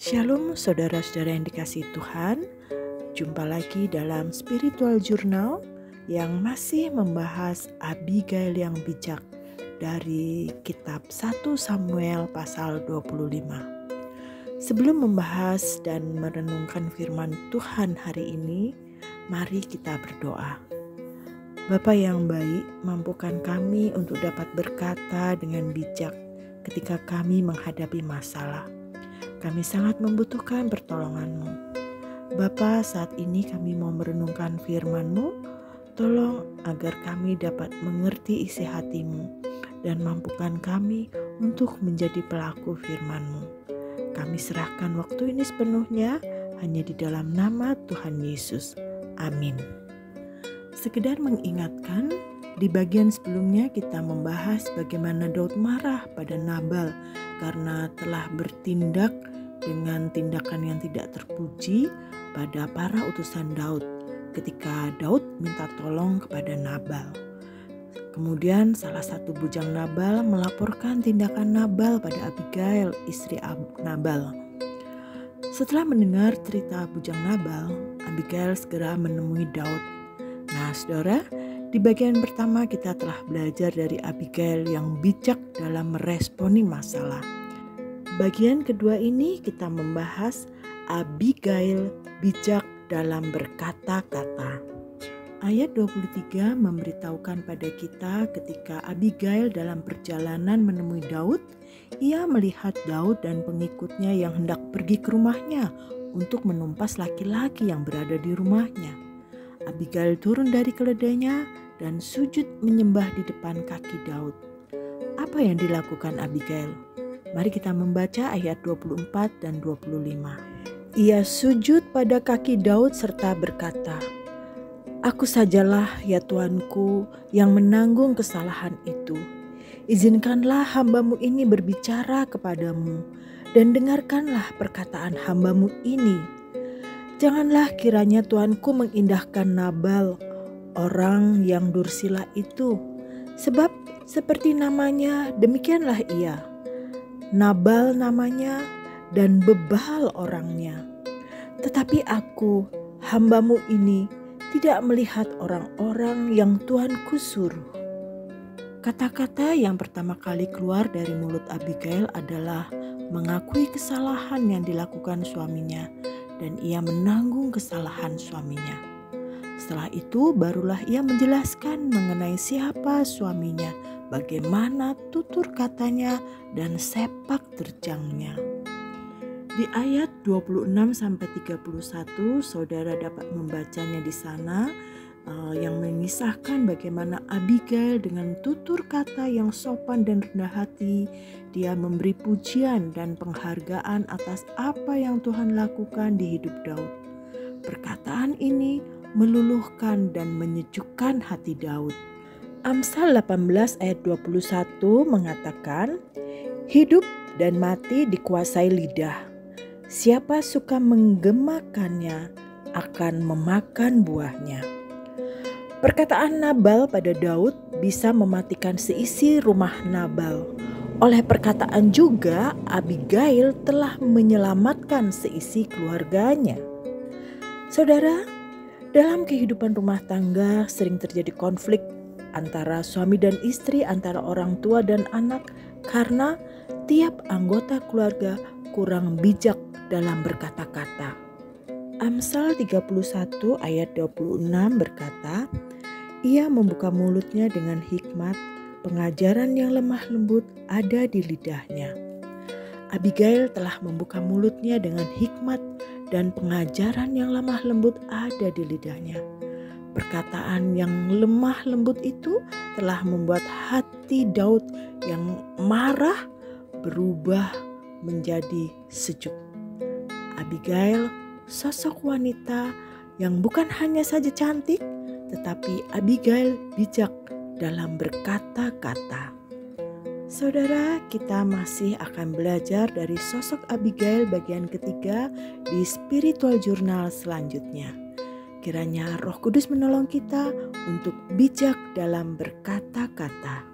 Shalom saudara-saudara yang dikasihi Tuhan. Jumpa lagi dalam Spiritual Journal yang masih membahas Abigail yang bijak dari kitab 1 Samuel pasal 25. Sebelum membahas dan merenungkan firman Tuhan hari ini, mari kita berdoa. Bapa yang baik, mampukan kami untuk dapat berkata dengan bijak ketika kami menghadapi masalah. Kami sangat membutuhkan pertolongan-Mu. Bapa, saat ini kami mau merenungkan firman-Mu. Tolong agar kami dapat mengerti isi hati-Mu dan mampukan kami untuk menjadi pelaku firman-Mu. Kami serahkan waktu ini sepenuhnya hanya di dalam nama Tuhan Yesus. Amin. Sekedar mengingatkan, di bagian sebelumnya kita membahas bagaimana Daud marah pada Nabal karena telah bertindak dengan tindakan yang tidak terpuji pada para utusan Daud ketika Daud minta tolong kepada Nabal. Kemudian salah satu bujang Nabal melaporkan tindakan Nabal pada Abigail, istri Nabal. Setelah mendengar cerita bujang Nabal, Abigail segera menemui Daud. Nah, saudara, di bagian pertama kita telah belajar dari Abigail yang bijak dalam meresponi masalah. Bagian kedua ini kita membahas Abigail bijak dalam berkata-kata. Ayat 23 memberitahukan pada kita ketika Abigail dalam perjalanan menemui Daud, ia melihat Daud dan pengikutnya yang hendak pergi ke rumahnya untuk menumpas laki-laki yang berada di rumahnya. Abigail turun dari keledainya dan sujud menyembah di depan kaki Daud. Apa yang dilakukan Abigail? Mari kita membaca ayat 24 dan 25. Ia sujud pada kaki Daud serta berkata, "Aku sajalah ya Tuanku yang menanggung kesalahan itu. Izinkanlah hamba-Mu ini berbicara kepadamu dan dengarkanlah perkataan hamba-Mu ini. Janganlah kiranya Tuanku mengindahkan Nabal, orang yang dursila itu, sebab seperti namanya demikianlah ia. Nabal namanya dan bebal orangnya. Tetapi aku, hamba-Mu ini, tidak melihat orang-orang yang Tuanku suruh." Kata-kata yang pertama kali keluar dari mulut Abigail adalah mengakui kesalahan yang dilakukan suaminya dan ia menanggung kesalahan suaminya. Setelah itu barulah ia menjelaskan mengenai siapa suaminya, bagaimana tutur katanya dan sepak terjangnya. Di ayat 26-31 saudara dapat membacanya di sana yang mengisahkan bagaimana Abigail dengan tutur kata yang sopan dan rendah hati, dia memberi pujian dan penghargaan atas apa yang Tuhan lakukan di hidup Daud. Perkataan ini meluluhkan dan menyejukkan hati Daud. Amsal 18 ayat 21 mengatakan, "Hidup dan mati dikuasai lidah. Siapa suka menggemakannya akan memakan buahnya." Perkataan Nabal pada Daud bisa mematikan seisi rumah Nabal. Oleh perkataan juga Abigail telah menyelamatkan seisi keluarganya. Saudara, dalam kehidupan rumah tangga sering terjadi konflik antara suami dan istri, antara orang tua dan anak, karena tiap anggota keluarga kurang bijak dalam berkata-kata. Amsal 31 ayat 26 berkata, "Ia membuka mulutnya dengan hikmat, pengajaran yang lemah lembut ada di lidahnya." Abigail telah membuka mulutnya dengan hikmat dan pengajaran yang lemah lembut ada di lidahnya. Perkataan yang lemah lembut itu telah membuat hati Daud yang marah berubah menjadi sejuk. Abigail, sosok wanita yang bukan hanya saja cantik, tetapi Abigail bijak dalam berkata-kata. Saudara, kita masih akan belajar dari sosok Abigail bagian ketiga di Spiritual Journal selanjutnya. Kiranya Roh Kudus menolong kita untuk bijak dalam berkata-kata.